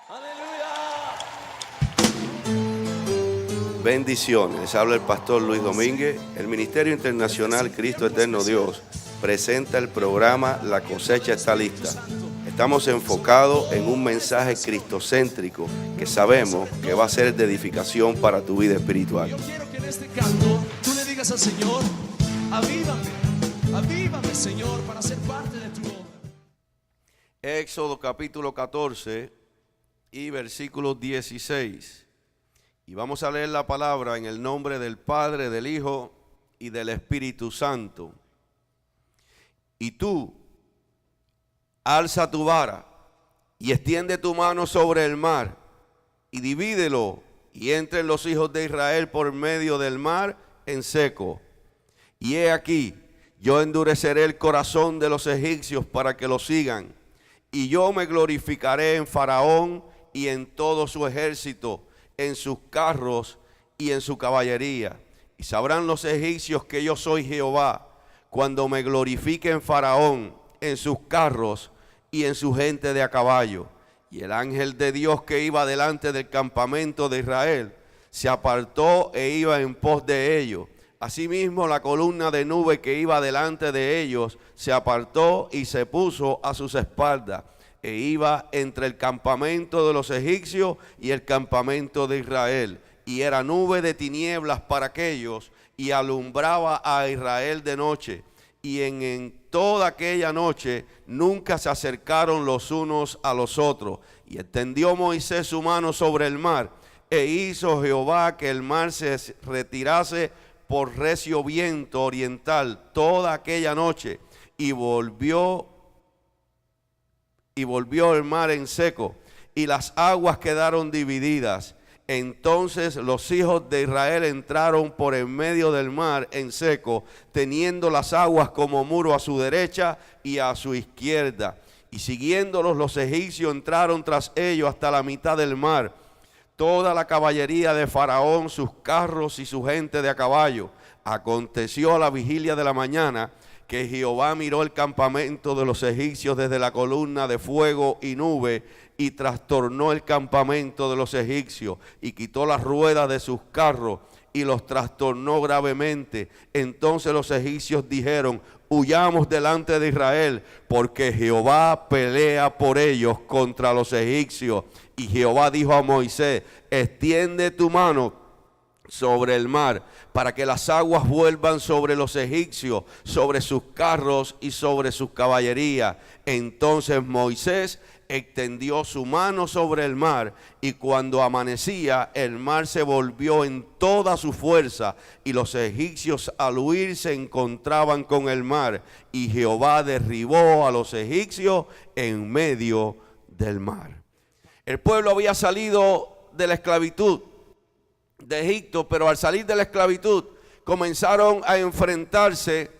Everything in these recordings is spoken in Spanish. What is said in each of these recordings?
Aleluya. Bendiciones, les habla el pastor Luis Domínguez. El Ministerio Internacional Cristo Eterno Dios presenta el programa La Cosecha Está Lista. Estamos enfocados en un mensaje cristocéntrico que sabemos que va a ser de edificación para tu vida espiritual. Yo quiero que en este canto tú le digas al Señor: avívame, avívame, Señor, para ser parte de tu obra. Éxodo capítulo 14 y versículo 16. Y vamos a leer la palabra en el nombre del Padre, del Hijo y del Espíritu Santo. Y tú, alza tu vara y extiende tu mano sobre el mar y divídelo, y entren los hijos de Israel por medio del mar en seco. Y he aquí, yo endureceré el corazón de los egipcios para que lo sigan, y yo me glorificaré en Faraón y en todo su ejército, en sus carros y en su caballería. Y sabrán los egipcios que yo soy Jehová, cuando me glorifique en Faraón, en sus carros y en su gente de a caballo. Y el ángel de Dios que iba delante del campamento de Israel se apartó e iba en pos de ellos. Asimismo, la columna de nube que iba delante de ellos se apartó y se puso a sus espaldas, e iba entre el campamento de los egipcios y el campamento de Israel. Y era nube de tinieblas para aquellos, y alumbraba a Israel de noche. Y en toda aquella noche nunca se acercaron los unos a los otros. Y extendió Moisés su mano sobre el mar, e hizo Jehová que el mar se retirase por recio viento oriental toda aquella noche, y volvió el mar en seco, y las aguas quedaron divididas. Entonces los hijos de Israel entraron por en medio del mar en seco, teniendo las aguas como muro a su derecha y a su izquierda. Y siguiéndolos los egipcios entraron tras ellos hasta la mitad del mar, toda la caballería de Faraón, sus carros y su gente de a caballo. Aconteció a la vigilia de la mañana que Jehová miró el campamento de los egipcios desde la columna de fuego y nube, y trastornó el campamento de los egipcios, y quitó las ruedas de sus carros, y los trastornó gravemente. Entonces los egipcios dijeron: huyamos delante de Israel, porque Jehová pelea por ellos contra los egipcios. Y Jehová dijo a Moisés: extiende tu mano sobre el mar, para que las aguas vuelvan sobre los egipcios, sobre sus carros y sobre sus caballerías. Entonces Moisés extendió su mano sobre el mar, y cuando amanecía el mar se volvió en toda su fuerza, y los egipcios al huir se encontraban con el mar, y Jehová derribó a los egipcios en medio del mar. El pueblo había salido de la esclavitud de Egipto, pero al salir de la esclavitud comenzaron a enfrentarse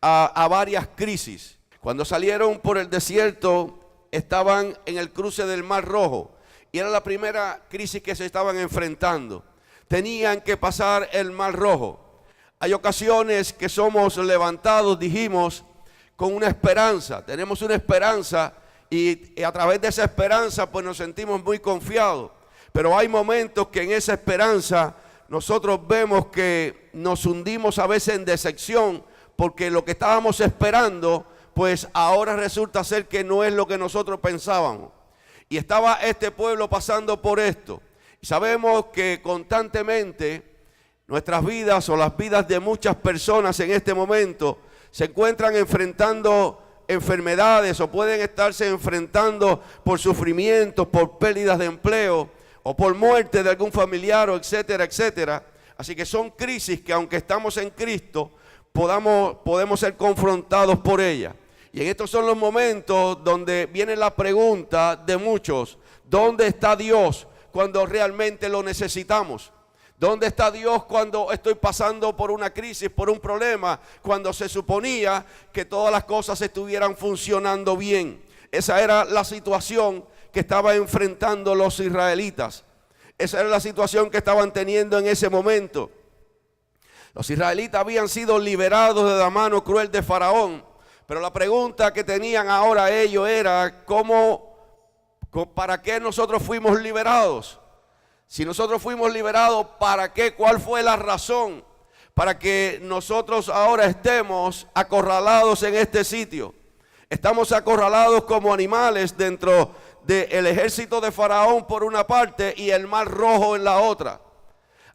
a varias crisis. Cuando salieron por el desierto, estaban en el cruce del Mar Rojo, y era la primera crisis que se estaban enfrentando. Tenían que pasar el Mar Rojo. Hay ocasiones que somos levantados, dijimos, con una esperanza. Tenemos una esperanza, y a través de esa esperanza pues nos sentimos muy confiados. Pero hay momentos que en esa esperanza nosotros vemos que nos hundimos a veces en decepción, porque lo que estábamos esperando pues ahora resulta ser que no es lo que nosotros pensábamos. Y estaba este pueblo pasando por esto. Y sabemos que constantemente nuestras vidas, o las vidas de muchas personas en este momento, se encuentran enfrentando enfermedades, o pueden estarse enfrentando por sufrimientos, por pérdidas de empleo, o por muerte de algún familiar, o etcétera, etcétera. Así que son crisis que, aunque estamos en Cristo, podemos ser confrontados por ella. Y en estos son los momentos donde viene la pregunta de muchos: ¿dónde está Dios cuando realmente lo necesitamos? ¿Dónde está Dios cuando estoy pasando por una crisis, por un problema, cuando se suponía que todas las cosas estuvieran funcionando bien? Esa era la situación que estaban enfrentando los israelitas. Esa era la situación que estaban teniendo en ese momento. Los israelitas habían sido liberados de la mano cruel de Faraón, pero la pregunta que tenían ahora ellos era: ¿cómo ¿Para qué nosotros fuimos liberados? Si nosotros fuimos liberados, ¿para qué? ¿Cuál fue la razón para que nosotros ahora estemos acorralados en este sitio? Estamos acorralados como animales dentro del ejército de Faraón por una parte y el Mar Rojo en la otra.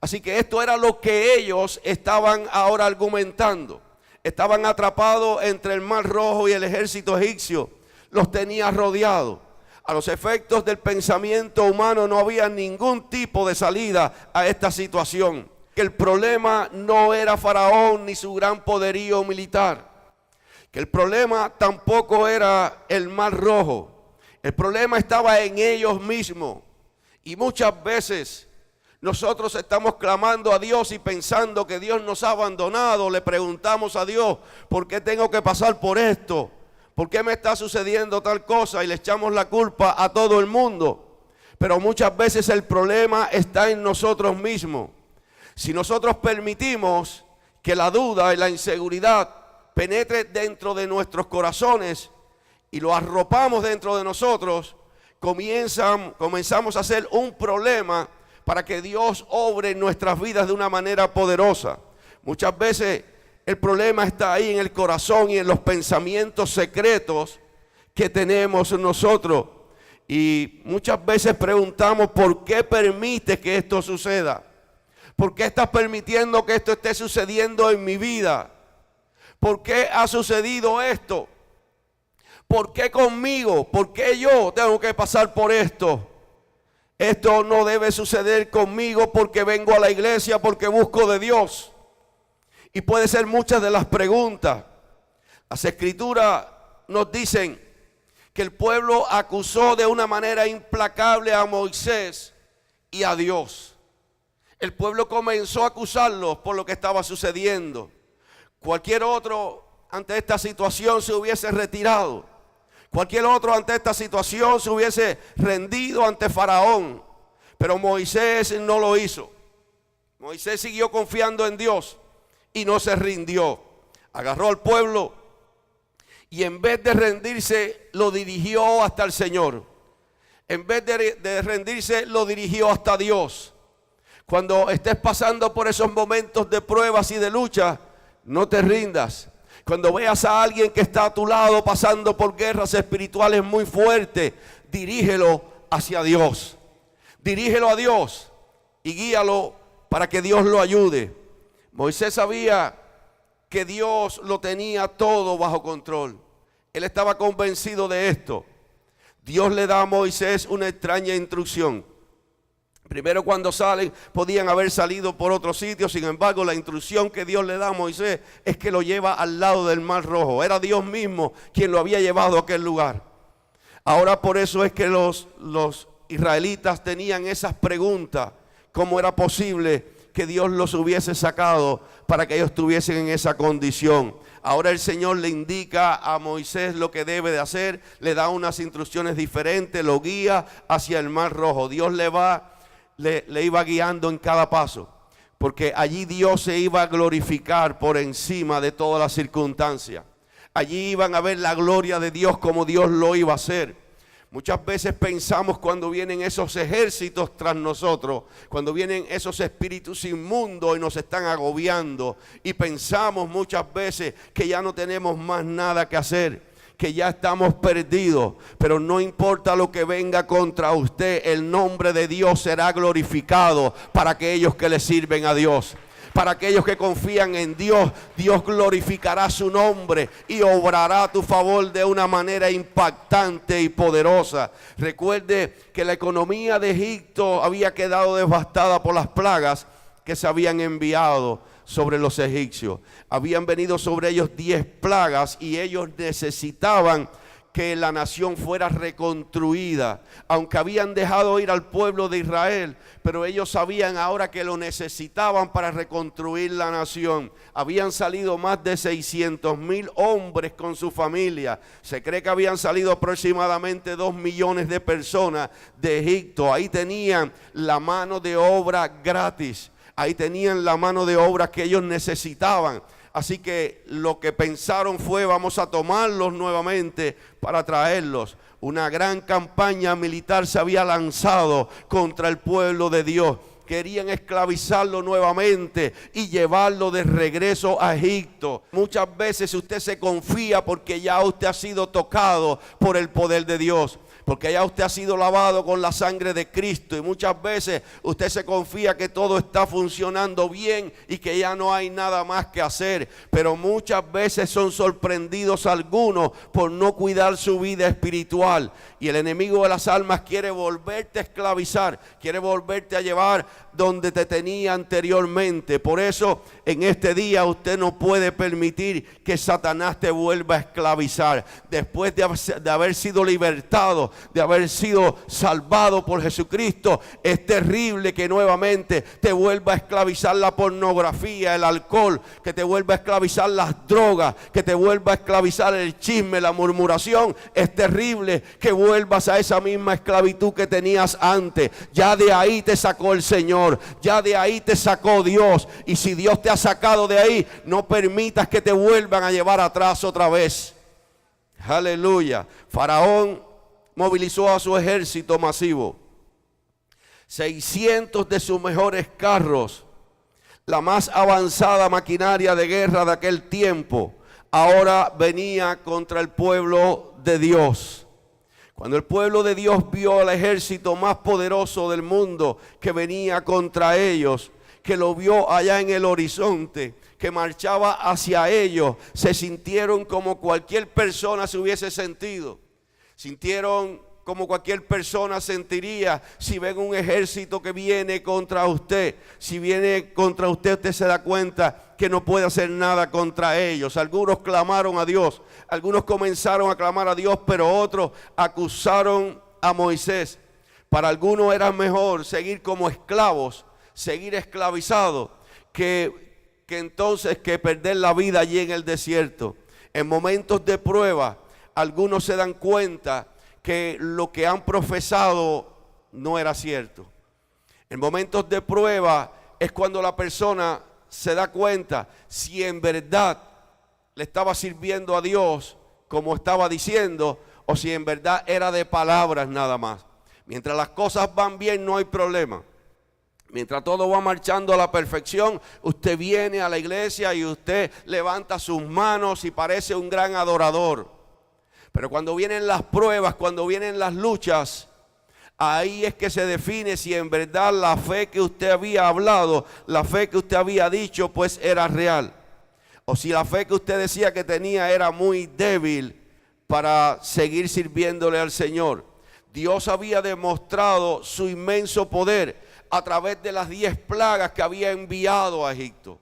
Así que esto era lo que ellos estaban ahora argumentando. Estaban atrapados entre el Mar Rojo y el ejército egipcio. Los tenía rodeados. A los efectos del pensamiento humano no había ningún tipo de salida a esta situación. Que el problema no era Faraón ni su gran poderío militar. Que el problema tampoco era el Mar Rojo. El problema estaba en ellos mismos. Y muchas veces nosotros estamos clamando a Dios y pensando que Dios nos ha abandonado. Le preguntamos a Dios, ¿por qué tengo que pasar por esto? ¿Por qué me está sucediendo tal cosa? Y le echamos la culpa a todo el mundo. Pero muchas veces el problema está en nosotros mismos. Si nosotros permitimos que la duda y la inseguridad penetre dentro de nuestros corazones y lo arropamos dentro de nosotros, comenzamos a hacer un problema para que Dios obre en nuestras vidas de una manera poderosa. Muchas veces el problema está ahí en el corazón y en los pensamientos secretos que tenemos nosotros. Y muchas veces preguntamos, ¿por qué permite que esto suceda? ¿Por qué estás permitiendo que esto esté sucediendo en mi vida? ¿Por qué ha sucedido esto? ¿Por qué conmigo? ¿Por qué yo tengo que pasar por esto? Esto no debe suceder conmigo porque vengo a la iglesia, porque busco de Dios. Y puede ser muchas de las preguntas. Las escrituras nos dicen que el pueblo acusó de una manera implacable a Moisés y a Dios. El pueblo comenzó a acusarlos por lo que estaba sucediendo. Cualquier otro ante esta situación se hubiese retirado. Cualquier otro ante esta situación se hubiese rendido ante Faraón. Pero Moisés no lo hizo. Moisés siguió confiando en Dios y no se rindió. Agarró al pueblo y en vez de rendirse lo dirigió hasta el Señor. En vez de rendirse lo dirigió hasta Dios. Cuando estés pasando por esos momentos de pruebas y de lucha, no te rindas. Cuando veas a alguien que está a tu lado pasando por guerras espirituales muy fuertes, dirígelo hacia Dios. Dirígelo a Dios y guíalo para que Dios lo ayude. Moisés sabía que Dios lo tenía todo bajo control. Él estaba convencido de esto. Dios le da a Moisés una extraña instrucción. Primero, cuando salen, podían haber salido por otro sitio. Sin embargo, la instrucción que Dios le da a Moisés es que lo lleva al lado del Mar Rojo. Era Dios mismo quien lo había llevado a aquel lugar. Ahora por eso es que los israelitas tenían esas preguntas. ¿Cómo era posible que Dios los hubiese sacado para que ellos estuviesen en esa condición? Ahora el Señor le indica a Moisés lo que debe de hacer. Le da unas instrucciones diferentes. Lo guía hacia el Mar Rojo. Dios le iba guiando en cada paso, porque allí Dios se iba a glorificar por encima de todas las circunstancias. Allí iban a ver la gloria de Dios como Dios lo iba a hacer. Muchas veces pensamos cuando vienen esos ejércitos tras nosotros, cuando vienen esos espíritus inmundos y nos están agobiando, y pensamos muchas veces que ya no tenemos más nada que hacer, que ya estamos perdidos. Pero no importa lo que venga contra usted, el nombre de Dios será glorificado para aquellos que le sirven a Dios. Para aquellos que confían en Dios, Dios glorificará su nombre y obrará a tu favor de una manera impactante y poderosa. Recuerde que la economía de Egipto había quedado devastada por las plagas que se habían enviado sobre los egipcios. Habían venido sobre ellos 10 plagas y ellos necesitaban que la nación fuera reconstruida, aunque habían dejado ir al pueblo de Israel, pero ellos sabían ahora que lo necesitaban para reconstruir la nación. Habían salido más de 600,000 hombres con su familia. Se cree que habían salido aproximadamente 2 millones de personas de Egipto. Ahí tenían la mano de obra gratis. Ahí tenían la mano de obra que ellos necesitaban. Así que lo que pensaron fue: vamos a tomarlos nuevamente para traerlos. Una gran campaña militar se había lanzado contra el pueblo de Dios. Querían esclavizarlo nuevamente y llevarlo de regreso a Egipto. Muchas veces usted se confía porque ya usted ha sido tocado por el poder de Dios, porque ya usted ha sido lavado con la sangre de Cristo, y muchas veces usted se confía que todo está funcionando bien y que ya no hay nada más que hacer. Pero muchas veces son sorprendidos algunos por no cuidar su vida espiritual, y el enemigo de las almas quiere volverte a esclavizar, quiere volverte a llevar donde te tenía anteriormente. Por eso en este día usted no puede permitir que Satanás te vuelva a esclavizar. Después de haber sido libertado, de haber sido salvado por Jesucristo, es terrible que nuevamente te vuelva a esclavizar la pornografía, el alcohol, que te vuelva a esclavizar las drogas, que te vuelva a esclavizar el chisme, la murmuración. Es terrible que vuelvas a esa misma esclavitud que tenías antes. Ya de ahí te sacó el Señor, ya de ahí te sacó Dios, y si Dios te ha sacado de ahí, no permitas que te vuelvan a llevar atrás otra vez. Aleluya. Faraón movilizó a su ejército masivo, 600 de sus mejores carros, la más avanzada maquinaria de guerra de aquel tiempo, ahora venía contra el pueblo de Dios. Cuando el pueblo de Dios vio al ejército más poderoso del mundo que venía contra ellos, que lo vio allá en el horizonte, que marchaba hacia ellos, se sintieron como cualquier persona se hubiese sentido. Sintieron como cualquier persona sentiría si ven un ejército que viene contra usted. Si viene contra usted, usted se da cuenta que no puede hacer nada contra ellos. Algunos clamaron a Dios, algunos comenzaron a clamar a Dios, pero otros acusaron a Moisés. Para algunos era mejor seguir como esclavos, seguir esclavizados, que entonces que perder la vida allí en el desierto. En momentos de prueba, algunos se dan cuenta que lo que han profesado no era cierto. En momentos de prueba es cuando la persona se da cuenta si en verdad le estaba sirviendo a Dios como estaba diciendo, o si en verdad era de palabras nada más. Mientras las cosas van bien, no hay problema. Mientras todo va marchando a la perfección, usted viene a la iglesia y usted levanta sus manos y parece un gran adorador. Pero cuando vienen las pruebas, cuando vienen las luchas, ahí es que se define si en verdad la fe que usted había hablado, la fe que usted había dicho, pues era real. O si la fe que usted decía que tenía era muy débil para seguir sirviéndole al Señor. Dios había demostrado su inmenso poder a través de las 10 plagas que había enviado a Egipto.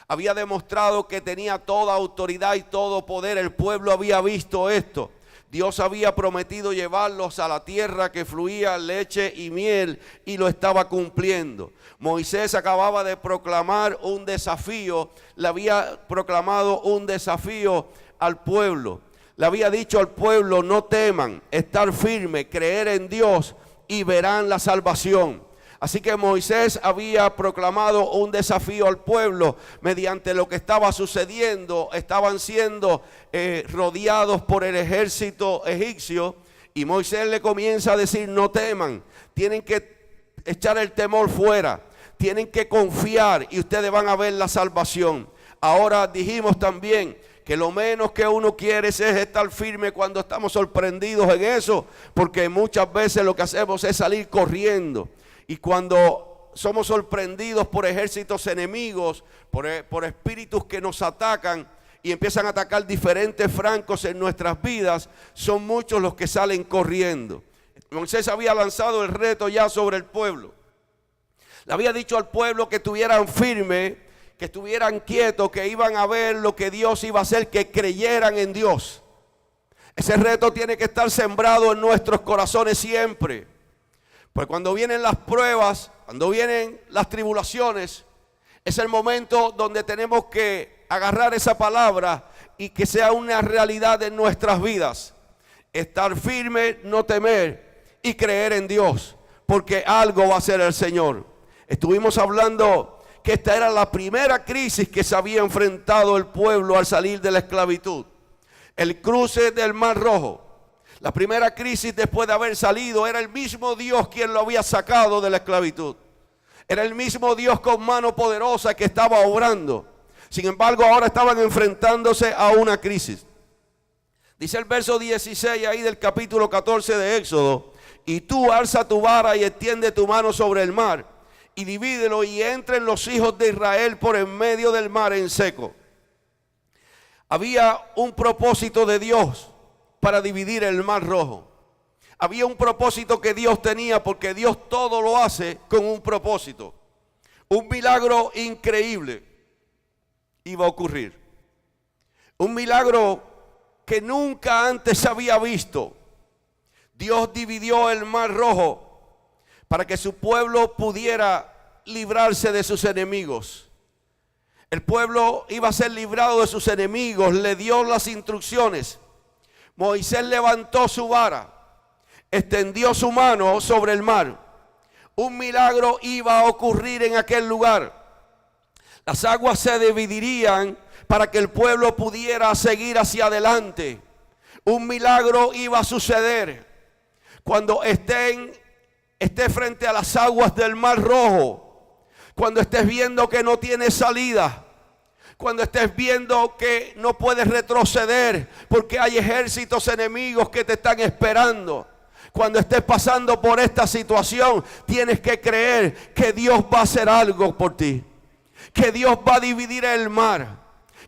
Había demostrado que tenía toda autoridad y todo poder. El pueblo había visto esto. Dios había prometido llevarlos a la tierra que fluía leche y miel, y lo estaba cumpliendo. Moisés acababa de proclamar un desafío, le había proclamado un desafío al pueblo. Le había dicho al pueblo: no teman, estar firme, creer en Dios y verán la salvación. Así que Moisés había proclamado un desafío al pueblo mediante lo que estaba sucediendo. Estaban siendo rodeados por el ejército egipcio, y Moisés le comienza a decir: no teman, tienen que echar el temor fuera, tienen que confiar y ustedes van a ver la salvación. Ahora dijimos también que lo menos que uno quiere es estar firme cuando estamos sorprendidos en eso, porque muchas veces lo que hacemos es salir corriendo. Y cuando somos sorprendidos por ejércitos enemigos, por espíritus que nos atacan y empiezan a atacar diferentes francos en nuestras vidas, son muchos los que salen corriendo. Moisés había lanzado el reto ya sobre el pueblo. Le había dicho al pueblo que estuvieran firmes, que estuvieran quietos, que iban a ver lo que Dios iba a hacer, que creyeran en Dios. Ese reto tiene que estar sembrado en nuestros corazones siempre. Pues cuando vienen las pruebas, cuando vienen las tribulaciones, es el momento donde tenemos que agarrar esa palabra y que sea una realidad en nuestras vidas. Estar firme, no temer y creer en Dios, porque algo va a hacer el Señor. Estuvimos hablando que esta era la primera crisis que se había enfrentado el pueblo al salir de la esclavitud. El cruce del Mar Rojo. La primera crisis después de haber salido, era el mismo Dios quien lo había sacado de la esclavitud. Era el mismo Dios con mano poderosa que estaba obrando. Sin embargo, ahora estaban enfrentándose a una crisis. Dice el verso 16 ahí del capítulo 14 de Éxodo: y tú alza tu vara y extiende tu mano sobre el mar, y divídelo, y entren los hijos de Israel por en medio del mar en seco. Había un propósito de Dios para dividir el Mar Rojo. Había un propósito que Dios tenía, porque Dios todo lo hace con un propósito. Un milagro increíble iba a ocurrir. Un milagro que nunca antes se había visto. Dios dividió el Mar Rojo para que su pueblo pudiera librarse de sus enemigos. El pueblo iba a ser librado de sus enemigos. Le dio las instrucciones. Moisés levantó su vara, extendió su mano sobre el mar. Un milagro iba a ocurrir en aquel lugar. Las aguas se dividirían para que el pueblo pudiera seguir hacia adelante. Un milagro iba a suceder. Cuando esté frente a las aguas del Mar Rojo, cuando estés viendo que no tienes salida, cuando estés viendo que no puedes retroceder porque hay ejércitos enemigos que te están esperando, cuando estés pasando por esta situación, tienes que creer que Dios va a hacer algo por ti, que Dios va a dividir el mar,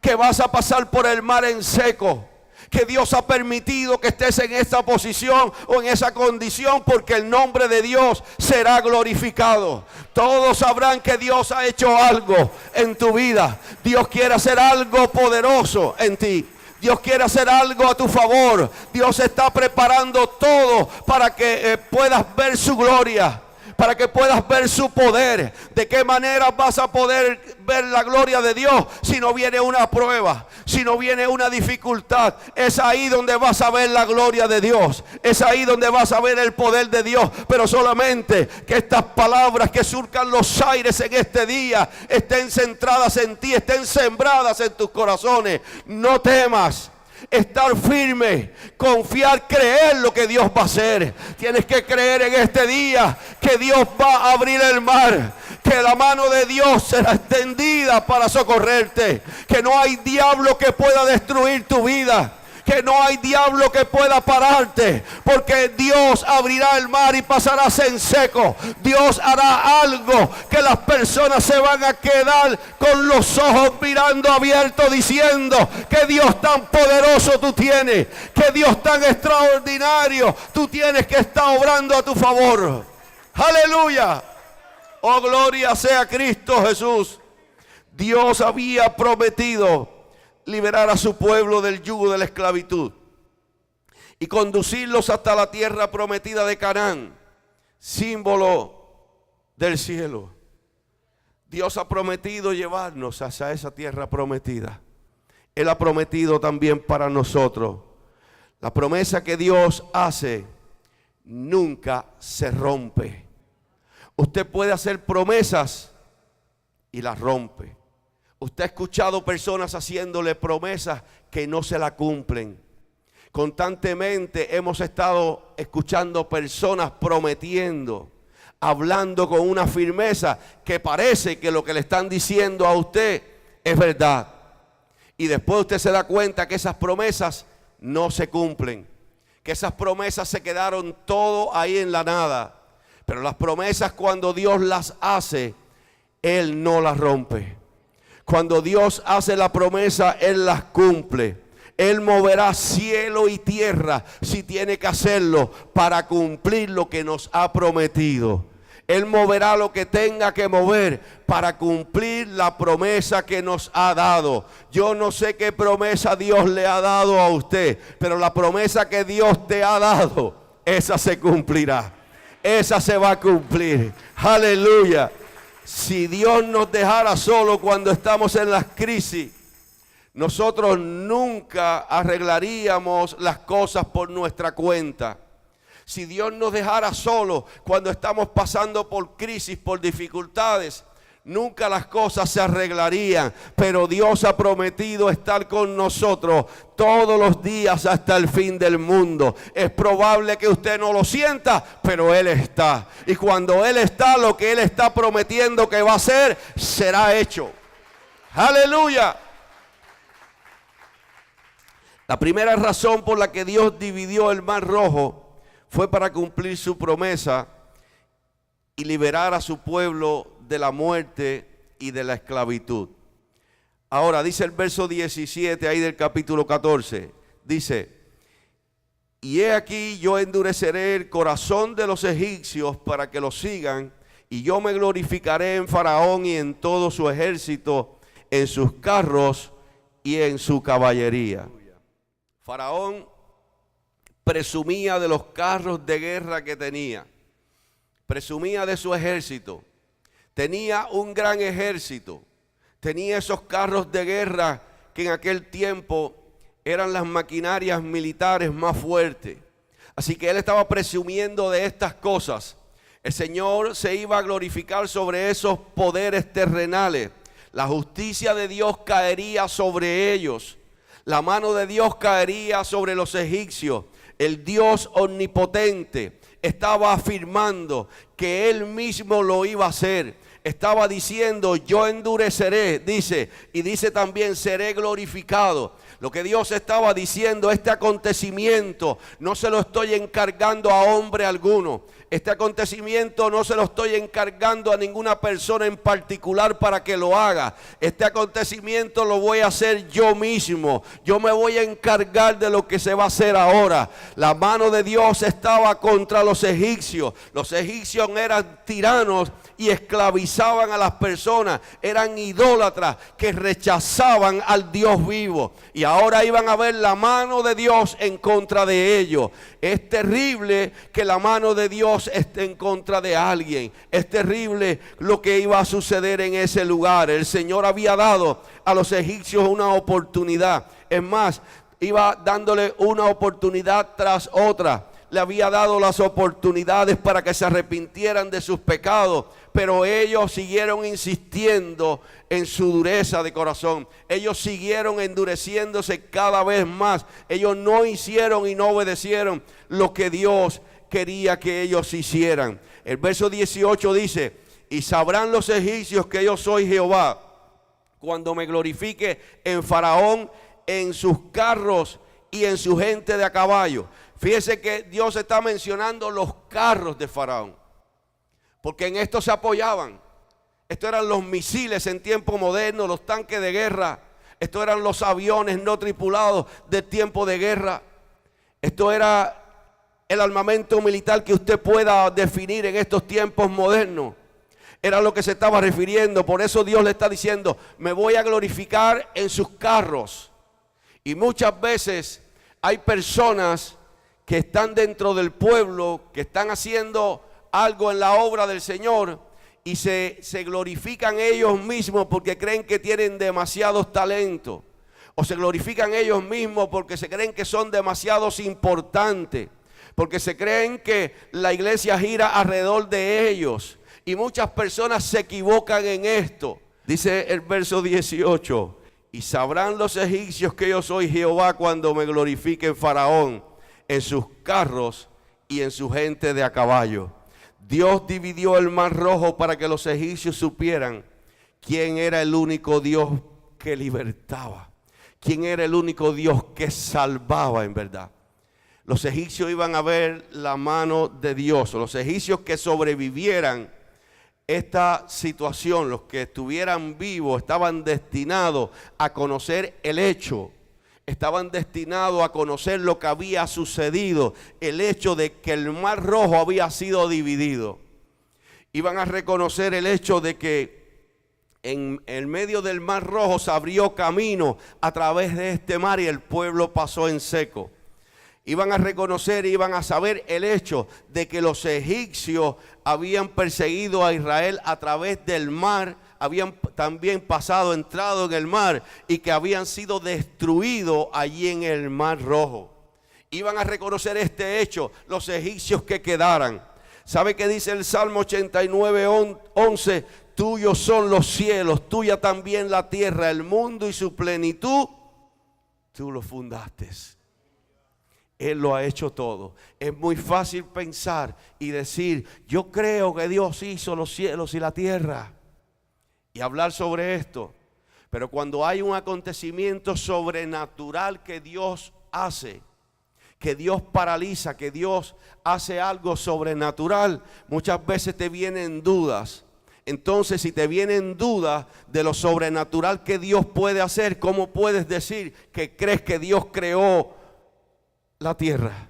que vas a pasar por el mar en seco, que Dios ha permitido que estés en esta posición o en esa condición, porque el nombre de Dios será glorificado. Todos sabrán que Dios ha hecho algo en tu vida. Dios quiere hacer algo poderoso en ti. Dios quiere hacer algo a tu favor. Dios está preparando todo para que puedas ver su gloria, para que puedas ver su poder. ¿De qué manera vas a poder ver la gloria de Dios si no viene una prueba, si no viene una dificultad? Es ahí donde vas a ver la gloria de Dios. Es ahí donde vas a ver el poder de Dios. Pero solamente que estas palabras que surcan los aires en este día estén centradas en ti, estén sembradas en tus corazones. No temas. Estar firme, confiar, creer lo que Dios va a hacer. Tienes que creer en este día que Dios va a abrir el mar, que la mano de Dios será extendida para socorrerte, que no hay diablo que pueda destruir tu vida, que no hay diablo que pueda pararte, porque Dios abrirá el mar y pasarás en seco. Dios hará algo que las personas se van a quedar con los ojos mirando abiertos, diciendo: que Dios tan poderoso tú tienes, que Dios tan extraordinario tú tienes, que está obrando a tu favor. Aleluya. Oh, gloria sea Cristo Jesús. Dios había prometido liberar a su pueblo del yugo de la esclavitud y conducirlos hasta la tierra prometida de Canaán, símbolo del cielo. Dios ha prometido llevarnos hacia esa tierra prometida. Él ha prometido también para nosotros. La promesa que Dios hace nunca se rompe. Usted puede hacer promesas y las rompe. Usted ha escuchado personas haciéndole promesas que no se la cumplen. Constantemente hemos estado escuchando personas prometiendo, hablando con una firmeza que parece que lo que le están diciendo a usted es verdad. Y después usted se da cuenta que esas promesas no se cumplen, que esas promesas se quedaron todo ahí en la nada. Pero las promesas, cuando Dios las hace, Él no las rompe. Cuando Dios hace la promesa, Él las cumple. Él moverá cielo y tierra si tiene que hacerlo para cumplir lo que nos ha prometido. Él moverá lo que tenga que mover para cumplir la promesa que nos ha dado. Yo no sé qué promesa Dios le ha dado a usted, pero la promesa que Dios te ha dado, esa se cumplirá. Esa se va a cumplir. Aleluya. Si Dios nos dejara solo cuando estamos en las crisis, nosotros nunca arreglaríamos las cosas por nuestra cuenta. Si Dios nos dejara solo cuando estamos pasando por crisis, por dificultades, nunca las cosas se arreglarían, pero Dios ha prometido estar con nosotros todos los días hasta el fin del mundo. Es probable que usted no lo sienta, pero Él está. Y cuando Él está, lo que Él está prometiendo que va a hacer, será hecho. ¡Aleluya! La primera razón por la que Dios dividió el Mar Rojo fue para cumplir su promesa y liberar a su pueblo de la muerte y de la esclavitud. Ahora dice el verso 17 ahí del capítulo 14, dice: y he aquí yo endureceré el corazón de los egipcios para que los sigan, y yo me glorificaré en Faraón y en todo su ejército, en sus carros y en su caballería. Faraón presumía de los carros de guerra que tenía, presumía de su ejército. Tenía un gran ejército, tenía esos carros de guerra que en aquel tiempo eran las maquinarias militares más fuertes. Así que él estaba presumiendo de estas cosas. El Señor se iba a glorificar sobre esos poderes terrenales. La justicia de Dios caería sobre ellos. La mano de Dios caería sobre los egipcios. El Dios omnipotente estaba afirmando que Él mismo lo iba a hacer. Estaba diciendo: yo endureceré, dice, y dice también: seré glorificado. Lo que Dios estaba diciendo: este acontecimiento no se lo estoy encargando a hombre alguno. Este acontecimiento no se lo estoy encargando a ninguna persona en particular para que lo haga. Este acontecimiento lo voy a hacer yo mismo. Yo me voy a encargar de lo que se va a hacer ahora. La mano de Dios estaba contra los egipcios. Los egipcios eran tiranos y esclavizaban a las personas. Eran idólatras que rechazaban al Dios vivo. Y ahora iban a ver la mano de Dios en contra de ellos. Es terrible que la mano de Dios esté en contra de alguien. Es terrible lo que iba a suceder en ese lugar. El Señor había dado a los egipcios una oportunidad. Es más, iba dándole una oportunidad tras otra. Le había dado las oportunidades para que se arrepintieran de sus pecados, pero ellos siguieron insistiendo en su dureza de corazón. Ellos siguieron endureciéndose cada vez más. Ellos no hicieron y no obedecieron lo que Dios quería que ellos hicieran. El verso 18 dice: y sabrán los egipcios que yo soy Jehová, cuando me glorifique en Faraón, en sus carros y en su gente de a caballo. Fíjese que Dios está mencionando los carros de Faraón, porque en esto se apoyaban. Estos eran los misiles en tiempo moderno, los tanques de guerra. Estos eran los aviones no tripulados de tiempo de guerra. Esto era el armamento militar que usted pueda definir en estos tiempos modernos. Era lo que se estaba refiriendo. Por eso Dios le está diciendo: me voy a glorificar en sus carros. Y muchas veces hay personas que están dentro del pueblo, que están haciendo algo en la obra del Señor, y se glorifican ellos mismos porque creen que tienen demasiados talentos, o se glorifican ellos mismos porque se creen que son demasiados importantes, porque se creen que la iglesia gira alrededor de ellos. Y muchas personas se equivocan en esto. Dice el verso 18: y sabrán los egipcios que yo soy Jehová cuando me glorifique en Faraón, en sus carros y en su gente de a caballo. Dios dividió el Mar Rojo para que los egipcios supieran quién era el único Dios que libertaba, quién era el único Dios que salvaba en verdad. Los egipcios iban a ver la mano de Dios. Los egipcios que sobrevivieran esta situación, los que estuvieran vivos, estaban destinados a conocer el hecho. Estaban destinados a conocer lo que había sucedido, el hecho de que el Mar Rojo había sido dividido. Iban a reconocer el hecho de que en el medio del Mar Rojo se abrió camino a través de este mar y el pueblo pasó en seco. Iban a reconocer, iban a saber el hecho de que los egipcios habían perseguido a Israel a través del mar, habían también pasado, entrado en el mar, y que habían sido destruidos allí en el Mar Rojo. Iban a reconocer este hecho los egipcios que quedaran. ¿Sabe qué dice el Salmo 89:11? tuyos son los cielos, tuya también la tierra, el mundo y su plenitud, tú lo fundaste. Él lo ha hecho todo. Es muy fácil pensar y decir, yo creo que Dios hizo los cielos y la tierra, y hablar sobre esto. Pero cuando hay un acontecimiento sobrenatural que Dios hace, que Dios paraliza, que Dios hace algo sobrenatural, muchas veces te vienen dudas. Entonces, si te vienen dudas de lo sobrenatural que Dios puede hacer, ¿cómo puedes decir que crees que Dios creó la tierra?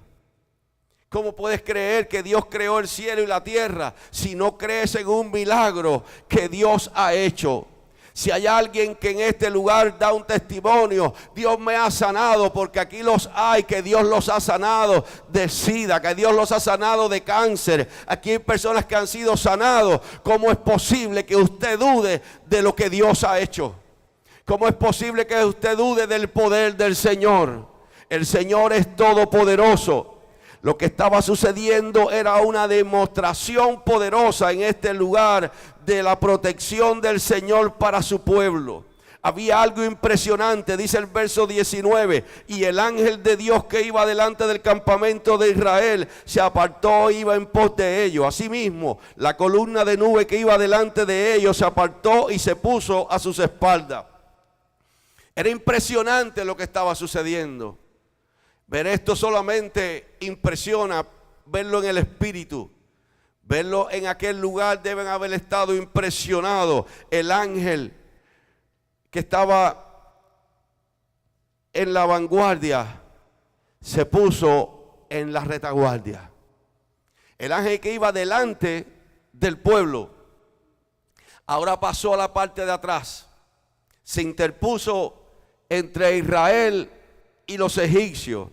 ¿Cómo puedes creer que Dios creó el cielo y la tierra si no crees en un milagro que Dios ha hecho? Si hay alguien que en este lugar da un testimonio, Dios me ha sanado, porque aquí los hay, que Dios los ha sanado de SIDA, que Dios los ha sanado de cáncer. Aquí hay personas que han sido sanados. ¿Cómo es posible que usted dude de lo que Dios ha hecho? ¿Cómo es posible que usted dude del poder del Señor? El Señor es todopoderoso. Lo que estaba sucediendo era una demostración poderosa en este lugar de la protección del Señor para su pueblo. Había algo impresionante, dice el verso 19, y el ángel de Dios que iba delante del campamento de Israel se apartó e iba en pos de ellos. Asimismo, la columna de nube que iba delante de ellos se apartó y se puso a sus espaldas. Era impresionante lo que estaba sucediendo. Ver esto solamente impresiona, verlo en el espíritu, verlo en aquel lugar. Deben haber estado impresionados. El ángel que estaba en la vanguardia se puso en la retaguardia. El ángel que iba delante del pueblo ahora pasó a la parte de atrás, se interpuso entre Israel y los egipcios.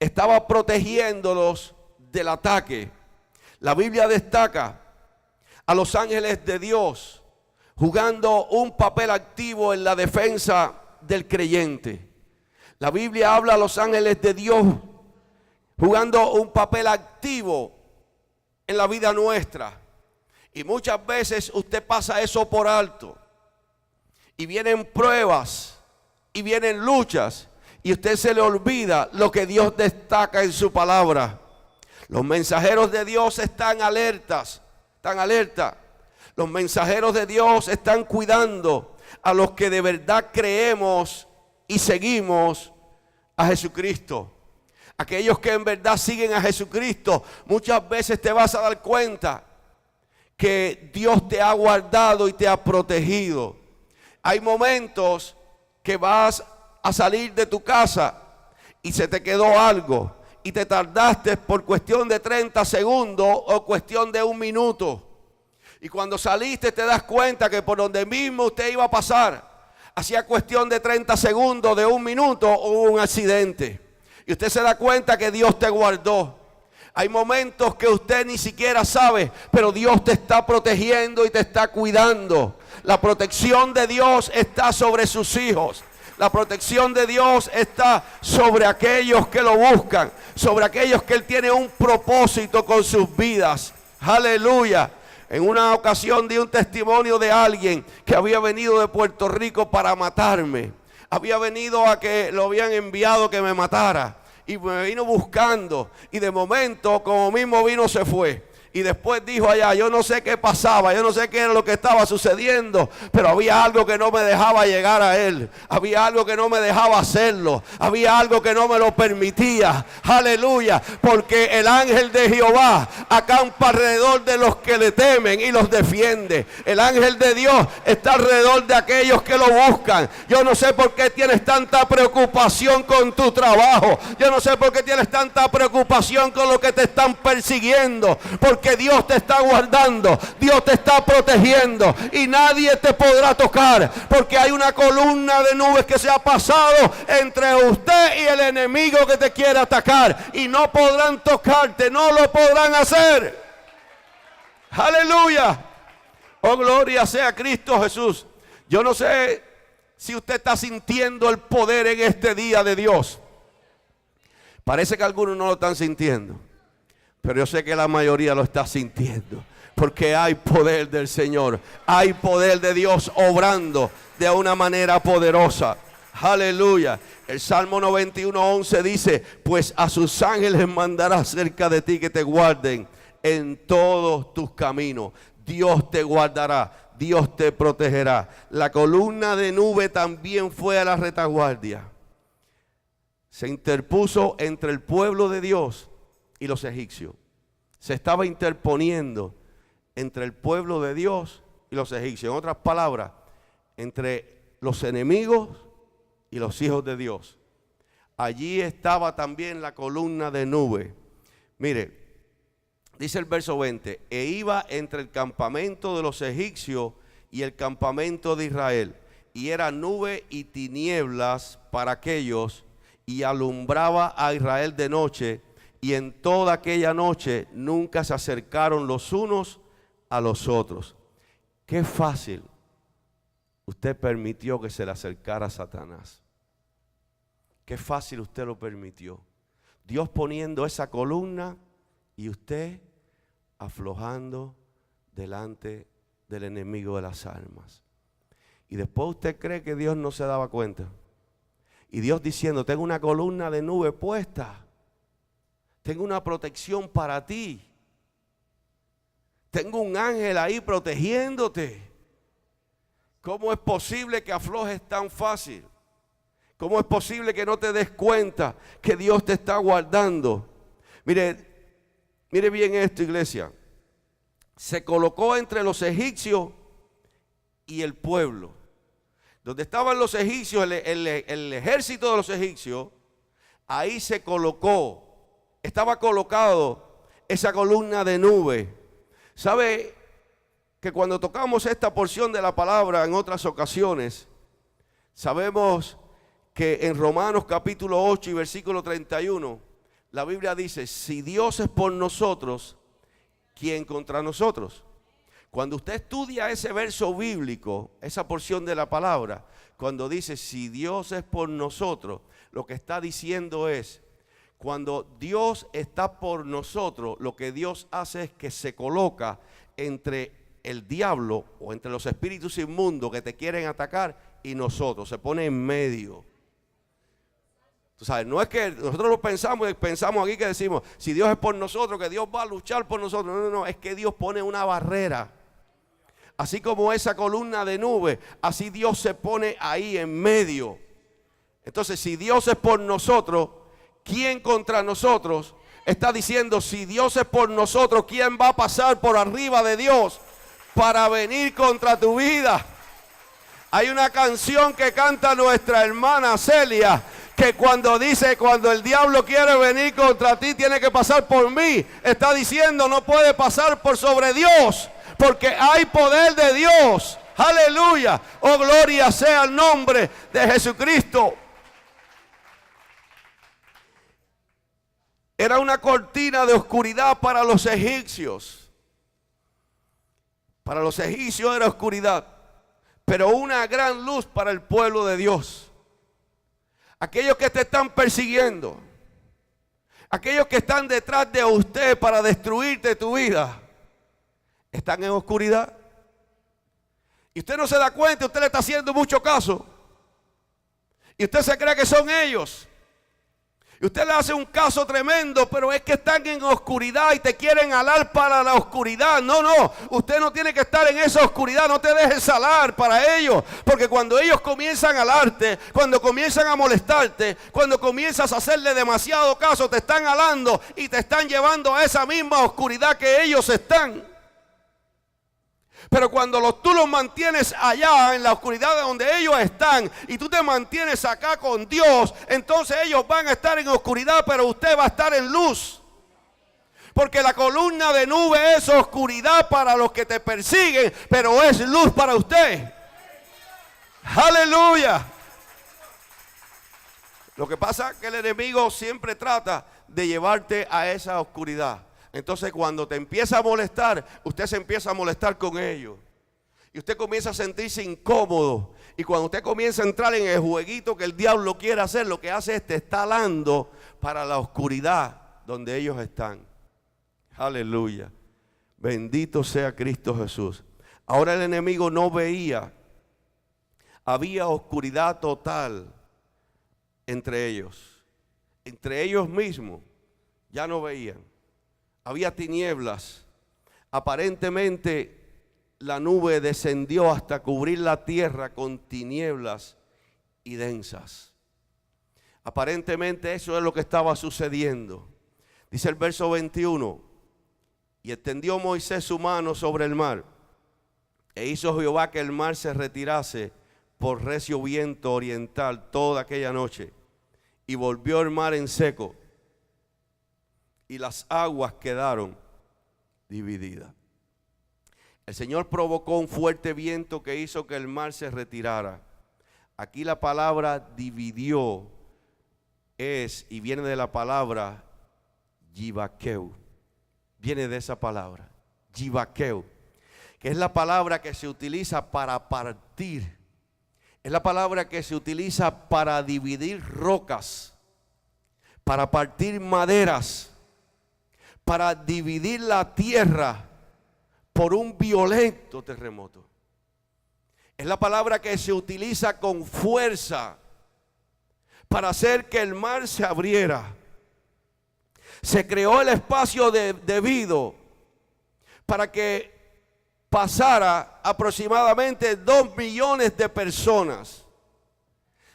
Estaba protegiéndolos del ataque. La Biblia destaca a los ángeles de Dios jugando un papel activo en la defensa del creyente. La Biblia habla a los ángeles de Dios jugando un papel activo en la vida nuestra. Y muchas veces usted pasa eso por alto. Y vienen pruebas y vienen luchas, y usted se le olvida lo que Dios destaca en su palabra. Los mensajeros de Dios están alertas, están alerta. Los mensajeros de Dios están cuidando a los que de verdad creemos y seguimos a Jesucristo. Aquellos que en verdad siguen a Jesucristo, muchas veces te vas a dar cuenta que Dios te ha guardado y te ha protegido. Hay momentos que vas a salir de tu casa y se te quedó algo y te tardaste por cuestión de 30 segundos o cuestión de 1 minuto, y cuando saliste te das cuenta que por donde mismo usted iba a pasar, hacía cuestión de 30 segundos, de 1 minuto, hubo un accidente y usted se da cuenta que Dios te guardó. Hay momentos que usted ni siquiera sabe, pero Dios te está protegiendo y te está cuidando. La protección de Dios está sobre sus hijos. La protección de Dios está sobre aquellos que lo buscan, sobre aquellos que Él tiene un propósito con sus vidas. Aleluya. En una ocasión di un testimonio de alguien que había venido de Puerto Rico para matarme. Había venido a que lo habían enviado que me matara. Y me vino buscando. Y de momento, como mismo vino, se fue. Y después dijo allá, yo no sé qué pasaba, yo no sé qué era lo que estaba sucediendo, pero había algo que no me dejaba llegar a Él. Había algo que no me dejaba hacerlo. Había algo que no me lo permitía. Aleluya. Porque el ángel de Jehová acampa alrededor de los que le temen y los defiende. El ángel de Dios está alrededor de aquellos que lo buscan. Yo no sé por qué tienes tanta preocupación con tu trabajo. Yo no sé por qué tienes tanta preocupación con lo que te están persiguiendo. Porque Dios te está guardando, Dios te está protegiendo y nadie te podrá tocar, porque hay una columna de nubes que se ha pasado entre usted y el enemigo que te quiere atacar, y no podrán tocarte, no lo podrán hacer. Aleluya. Oh, gloria sea Cristo Jesús. Yo no sé si usted está sintiendo el poder en este día de Dios. Parece que algunos no lo están sintiendo, pero yo sé que la mayoría lo está sintiendo. Porque hay poder del Señor. Hay poder de Dios obrando de una manera poderosa. Aleluya. El Salmo 91:11 dice: pues a sus ángeles mandará cerca de ti que te guarden en todos tus caminos. Dios te guardará, Dios te protegerá. La columna de nube también fue a la retaguardia. Se interpuso entre el pueblo de Dios y los egipcios. Se estaba interponiendo entre el pueblo de Dios y los egipcios. En otras palabras, entre los enemigos y los hijos de Dios. Allí estaba también la columna de nube. Mire, dice el verso 20: e iba entre el campamento de los egipcios y el campamento de Israel, y era nube y tinieblas para aquellos, y alumbraba a Israel de noche, y en toda aquella noche nunca se acercaron los unos a los otros. Qué fácil usted permitió que se le acercara a Satanás. Qué fácil usted lo permitió. Dios poniendo esa columna y usted aflojando delante del enemigo de las almas. Y después usted cree que Dios no se daba cuenta. Y Dios diciendo: tengo una columna de nube puesta. Tengo una protección para ti. Tengo un ángel ahí protegiéndote. ¿Cómo es posible que aflojes tan fácil? ¿Cómo es posible que no te des cuenta que Dios te está guardando? Mire bien esto, iglesia. Se colocó entre los egipcios y el pueblo. Donde estaban los egipcios, el ejército de los egipcios, ahí se colocó. Estaba colocado esa columna de nube. ¿Sabe que cuando tocamos esta porción de la palabra en otras ocasiones, sabemos que en Romanos capítulo 8 y versículo 31, la Biblia dice: si Dios es por nosotros, ¿quién contra nosotros? Cuando usted estudia ese verso bíblico, esa porción de la palabra, cuando dice si Dios es por nosotros, lo que está diciendo es: cuando Dios está por nosotros, lo que Dios hace es que se coloca entre el diablo o entre los espíritus inmundos que te quieren atacar y nosotros. Se pone en medio. Tú sabes, no es que nosotros lo pensamos aquí que decimos: si Dios es por nosotros, que Dios va a luchar por nosotros. No, es que Dios pone una barrera. Así como esa columna de nube, así Dios se pone ahí en medio. Entonces, si Dios es por nosotros, ¿quién contra nosotros? Está diciendo: si Dios es por nosotros, ¿quién va a pasar por arriba de Dios para venir contra tu vida? Hay una canción que canta nuestra hermana Celia, que cuando dice: cuando el diablo quiere venir contra ti, tiene que pasar por mí. Está diciendo: no puede pasar por sobre Dios, porque hay poder de Dios. Aleluya. Oh, gloria sea el nombre de Jesucristo. Era una cortina de oscuridad para los egipcios. Para los egipcios era oscuridad, pero una gran luz para el pueblo de Dios. Aquellos que te están persiguiendo, aquellos que están detrás de usted para destruirte tu vida, están en oscuridad. Y usted no se da cuenta, usted le está haciendo mucho caso. Y usted se cree que son ellos. Y usted le hace un caso tremendo, pero es que están en oscuridad y te quieren alar para la oscuridad. No, usted no tiene que estar en esa oscuridad, no te dejes alar para ellos. Porque cuando ellos comienzan a alarte, cuando comienzan a molestarte, cuando comienzas a hacerle demasiado caso, te están alando y te están llevando a esa misma oscuridad que ellos están. Pero cuando tú los mantienes allá en la oscuridad de donde ellos están y tú te mantienes acá con Dios, entonces ellos van a estar en oscuridad, pero usted va a estar en luz. Porque la columna de nube es oscuridad para los que te persiguen, pero es luz para usted. Aleluya. Lo que pasa es que el enemigo siempre trata de llevarte a esa oscuridad. Entonces cuando te empieza a molestar, usted se empieza a molestar con ellos. Y usted comienza a sentirse incómodo. Y cuando usted comienza a entrar en el jueguito que el diablo quiere hacer, lo que hace es te está alando para la oscuridad donde ellos están. Aleluya. Bendito sea Cristo Jesús. Ahora el enemigo no veía. Había oscuridad total entre ellos. Entre ellos mismos ya no veían. Había tinieblas. Aparentemente la nube descendió hasta cubrir la tierra con tinieblas y densas. Aparentemente eso es lo que estaba sucediendo. Dice el verso 21. Y extendió Moisés su mano sobre el mar, e hizo Jehová que el mar se retirase por recio viento oriental toda aquella noche. Y volvió el mar en seco, y las aguas quedaron divididas. El Señor provocó un fuerte viento que hizo que el mar se retirara. Aquí la palabra dividió es, y viene de la palabra yivaqueu. Viene de esa palabra, yivaqueu, que es la palabra que se utiliza para partir. Es la palabra que se utiliza para dividir rocas, para partir maderas, para dividir la tierra por un violento terremoto. Es la palabra que se utiliza con fuerza para hacer que el mar se abriera. Se creó el espacio debido para que pasara aproximadamente 2 millones de personas.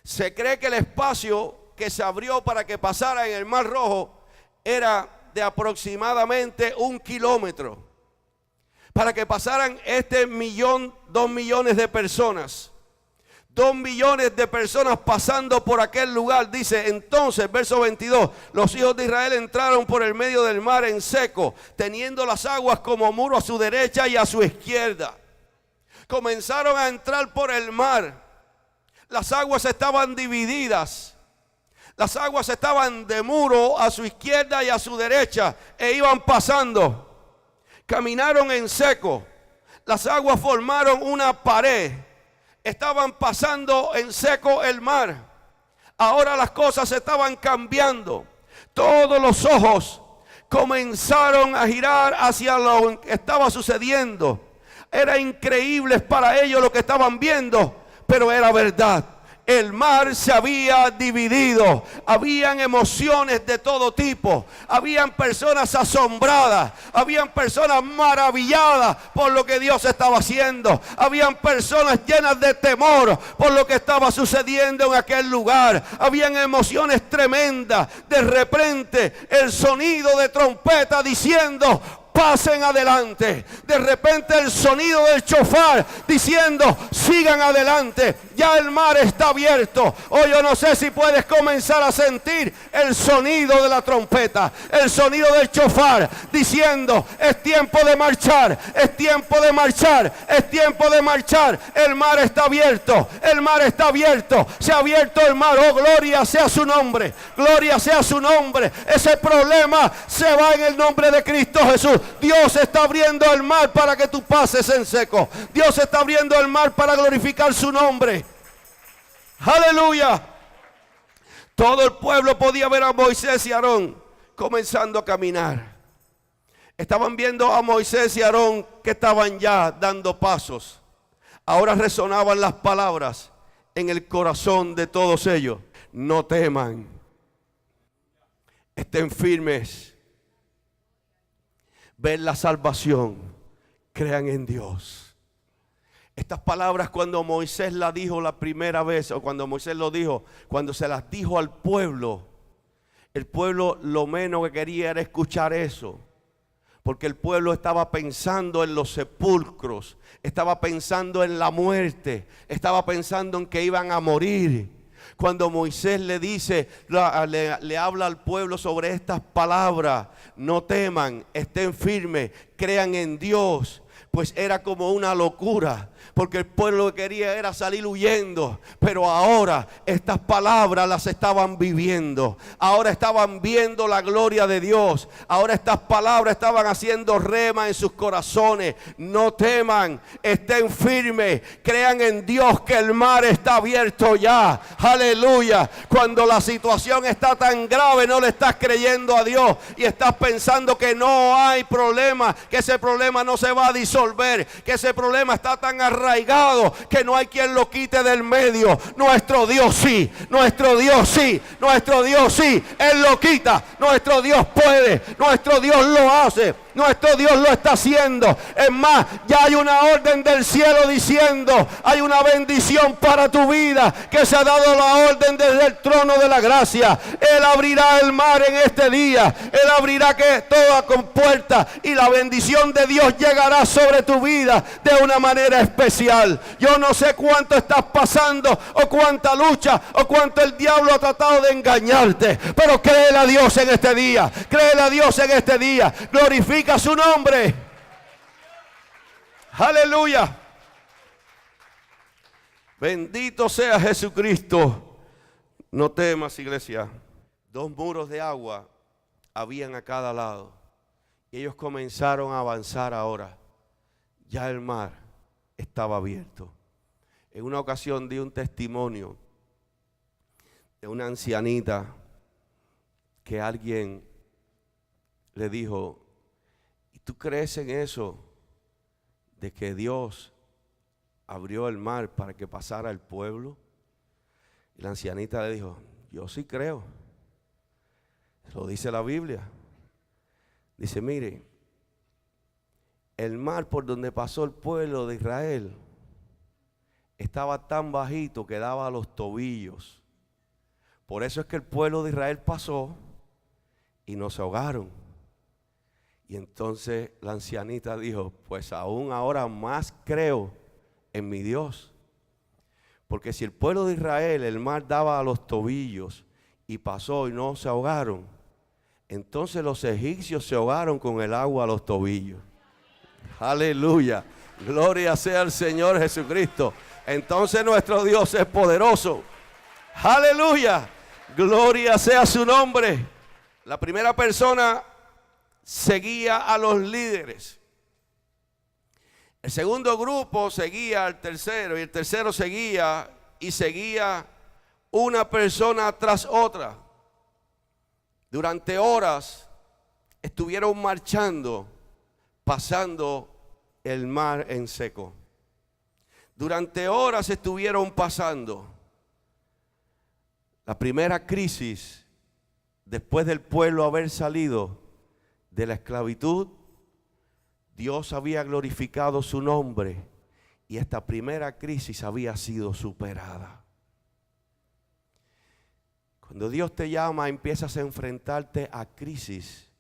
Se cree que el espacio que se abrió para que pasara en el Mar Rojo era de aproximadamente 1 kilómetro. Para que pasaran 2 millones de personas. 2 millones de personas pasando por aquel lugar. Dice entonces, verso 22, los hijos de Israel entraron por el medio del mar en seco, teniendo las aguas como muro a su derecha y a su izquierda. Comenzaron a entrar por el mar. Las aguas estaban divididas. Las aguas estaban de muro a su izquierda y a su derecha, e iban pasando. Caminaron en seco. Las aguas formaron una pared. Estaban pasando en seco el mar. Ahora las cosas estaban cambiando. Todos los ojos comenzaron a girar hacia lo que estaba sucediendo. Era increíble para ellos lo que estaban viendo, pero era verdad. El mar se había dividido. Habían emociones de todo tipo. Habían personas asombradas. Habían personas maravilladas por lo que Dios estaba haciendo. Habían personas llenas de temor por lo que estaba sucediendo en aquel lugar. Habían emociones tremendas. De repente el sonido de trompeta diciendo: pasen adelante. De repente el sonido del chofar diciendo: sigan adelante. Ya el mar está abierto. Hoy yo no sé si puedes comenzar a sentir el sonido de la trompeta, el sonido del chofar diciendo: es tiempo de marchar, es tiempo de marchar, es tiempo de marchar. El mar está abierto, el mar está abierto. Se ha abierto el mar. Oh, gloria sea su nombre, gloria sea su nombre. Ese problema se va en el nombre de Cristo Jesús. Dios está abriendo el mar para que tú pases en seco. Dios está abriendo el mar para glorificar su nombre. Aleluya. Todo el pueblo podía ver a Moisés y Aarón comenzando a caminar. Estaban viendo a Moisés y Aarón que estaban ya dando pasos. Ahora resonaban las palabras en el corazón de todos ellos: no teman, estén firmes. Ven la salvación, crean en Dios. Estas palabras, cuando Moisés las dijo la primera vez, o cuando Moisés lo dijo, cuando se las dijo al pueblo, el pueblo lo menos que quería era escuchar eso. Porque el pueblo estaba pensando en los sepulcros, estaba pensando en la muerte, estaba pensando en que iban a morir. Cuando Moisés le dice, le habla al pueblo sobre estas palabras: no teman, estén firmes, crean en Dios. pues era como una locura, porque el pueblo lo que quería era salir huyendo. Pero ahora estas palabras las estaban viviendo. Ahora estaban viendo la gloria de Dios. Ahora estas palabras estaban haciendo rema en sus corazones. No teman, estén firmes, crean en Dios que el mar está abierto ya. Aleluya. Cuando la situación está tan grave, no le estás creyendo a Dios y estás pensando que no hay problema, que ese problema no se va a disolver, que ese problema está tan arraigado que no hay quien lo quite del medio. Nuestro Dios sí, nuestro Dios sí, nuestro Dios sí, Él lo quita. Nuestro Dios puede, nuestro Dios lo hace, nuestro Dios lo está haciendo. Es más, ya hay una orden del cielo diciendo, hay una bendición para tu vida, que se ha dado la orden desde el trono de la gracia. Él abrirá el mar en este día, Él abrirá que toda compuerta, y la bendición de Dios llegará sobre tu vida de una manera especial. Yo no sé cuánto estás pasando, o cuánta lucha, o cuánto el diablo ha tratado de engañarte, pero créele a Dios en este día, créele a Dios en este día, glorifica su nombre. Aleluya. Bendito sea Jesucristo. No temas, iglesia. 2 muros de agua habían a cada lado, y ellos comenzaron a avanzar ahora. Ya el mar estaba abierto. En una ocasión di un testimonio de una ancianita que alguien le dijo: ¿y tú crees en eso de que Dios abrió el mar para que pasara el pueblo? Y la ancianita le dijo: yo sí creo. Lo dice la Biblia. Dice: mire, el mar por donde pasó el pueblo de Israel estaba tan bajito que daba a los tobillos. Por eso es que el pueblo de Israel pasó y no se ahogaron. Y entonces la ancianita dijo: pues aún ahora más creo en mi Dios. Porque si el pueblo de Israel, el mar daba a los tobillos y pasó y no se ahogaron, entonces los egipcios se ahogaron con el agua a los tobillos. Aleluya. Gloria sea al Señor Jesucristo. Entonces nuestro Dios es poderoso. Aleluya. Gloria sea su nombre. La primera persona seguía a los líderes. El segundo grupo seguía al tercero, y el tercero seguía, y seguía una persona tras otra. Durante horas estuvieron marchando, pasando el mar en seco. Durante horas estuvieron pasando. La primera crisis, después del pueblo haber salido de la esclavitud, Dios había glorificado su nombre, y esta primera crisis había sido superada. Cuando Dios te llama, empiezas a enfrentarte a crisis.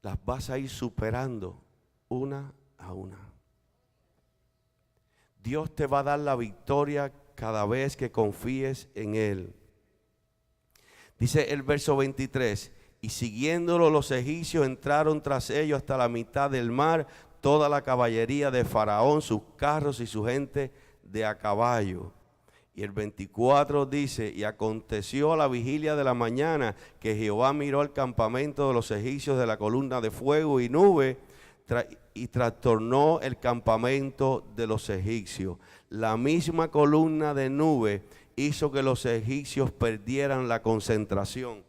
Las vas a ir superando una a una. Dios te va a dar la victoria cada vez que confíes en Él. Dice el verso 23: y siguiéndolo los egipcios entraron tras ellos hasta la mitad del mar, toda la caballería de Faraón, sus carros y su gente de a caballo. Y el 24 dice: y aconteció a la vigilia de la mañana que Jehová miró al campamento de los egipcios de la columna de fuego y nube, y trastornó el campamento de los egipcios. La misma columna de nube hizo que los egipcios perdieran la concentración.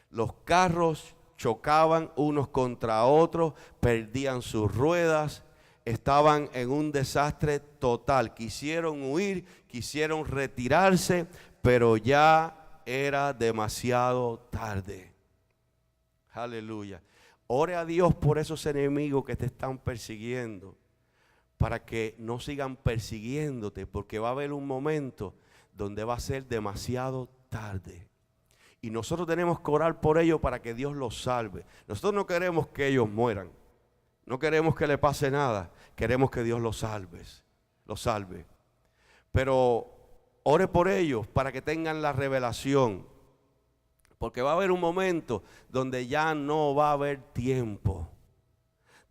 Los carros chocaban unos contra otros, perdían sus ruedas, estaban en un desastre total. Quisieron huir, quisieron retirarse, pero ya era demasiado tarde. Aleluya. Ore a Dios por esos enemigos que te están persiguiendo, para que no sigan persiguiéndote, porque va a haber un momento donde va a ser demasiado tarde. Y nosotros tenemos que orar por ellos para que Dios los salve. Nosotros no queremos que ellos mueran, no queremos que le pase nada, queremos que Dios los salve. Pero ore por ellos para que tengan la revelación, porque va a haber un momento donde ya no va a haber tiempo,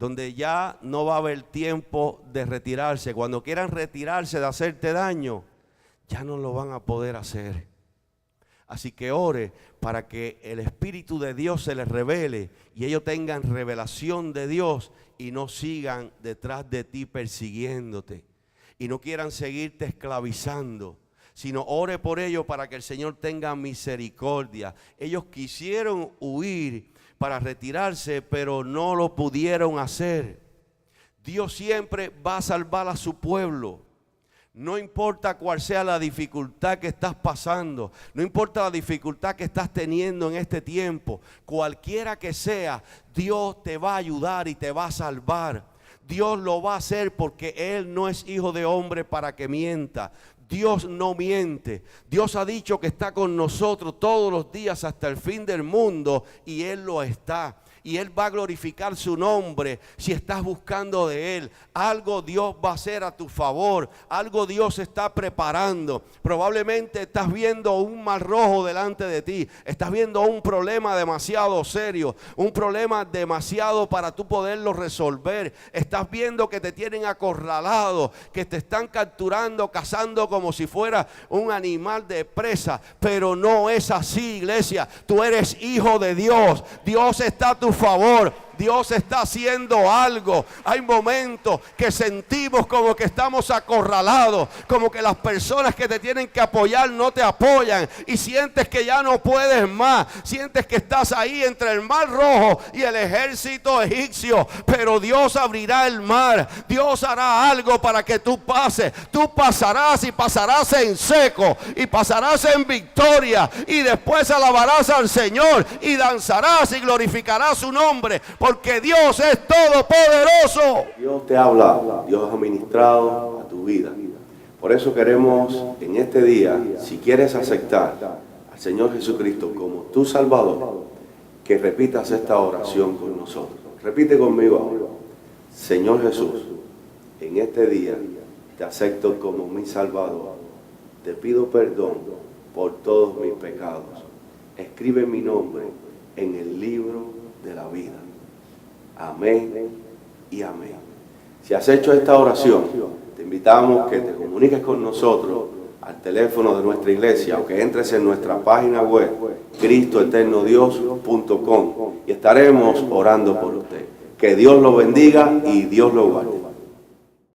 donde ya no va a haber tiempo de retirarse. Cuando quieran retirarse de hacerte daño, ya no lo van a poder hacer. Así que ore para que el Espíritu de Dios se les revele y ellos tengan revelación de Dios y no sigan detrás de ti persiguiéndote y no quieran seguirte esclavizando, sino ore por ellos para que el Señor tenga misericordia. Ellos quisieron huir para retirarse, pero no lo pudieron hacer. Dios siempre va a salvar a su pueblo. No importa cuál sea la dificultad que estás pasando, no importa la dificultad que estás teniendo en este tiempo, cualquiera que sea, Dios te va a ayudar y te va a salvar. Dios lo va a hacer porque Él no es hijo de hombre para que mienta. Dios no miente. Dios ha dicho que está con nosotros todos los días hasta el fin del mundo y Él lo está. Y Él va a glorificar su nombre si estás buscando de Él. Algo Dios va a hacer a tu favor. Algo Dios está preparando. Probablemente estás viendo un mar rojo delante de ti. Estás viendo un problema demasiado serio. Un problema demasiado para tú poderlo resolver. Estás viendo que te tienen acorralado. Que te están capturando, cazando como si fuera un animal de presa. Pero no es así, iglesia. Tú eres hijo de Dios. Dios está a tu favor. Dios está haciendo algo. Hay momentos que sentimos como que estamos acorralados, como que las personas que te tienen que apoyar no te apoyan y sientes que ya no puedes más. Sientes que estás ahí entre el mar rojo y el ejército egipcio, pero Dios abrirá el mar. Dios hará algo para que tú pases. Tú pasarás y pasarás en seco y pasarás en victoria y después alabarás al Señor y danzarás y glorificarás su nombre, porque Dios es todopoderoso. Dios te habla, Dios ha ministrado a tu vida. Por eso queremos en este día, si quieres aceptar al Señor Jesucristo como tu Salvador, que repitas esta oración con nosotros. Repite conmigo ahora. Señor Jesús, en este día te acepto como mi Salvador. Te pido perdón por todos mis pecados. Escribe mi nombre en el libro de la vida. Amén y amén. Si has hecho esta oración, te invitamos que te comuniques con nosotros al teléfono de nuestra iglesia o que entres en nuestra página web cristoeternodios.com y estaremos orando por usted. Que Dios lo bendiga y Dios lo guarde.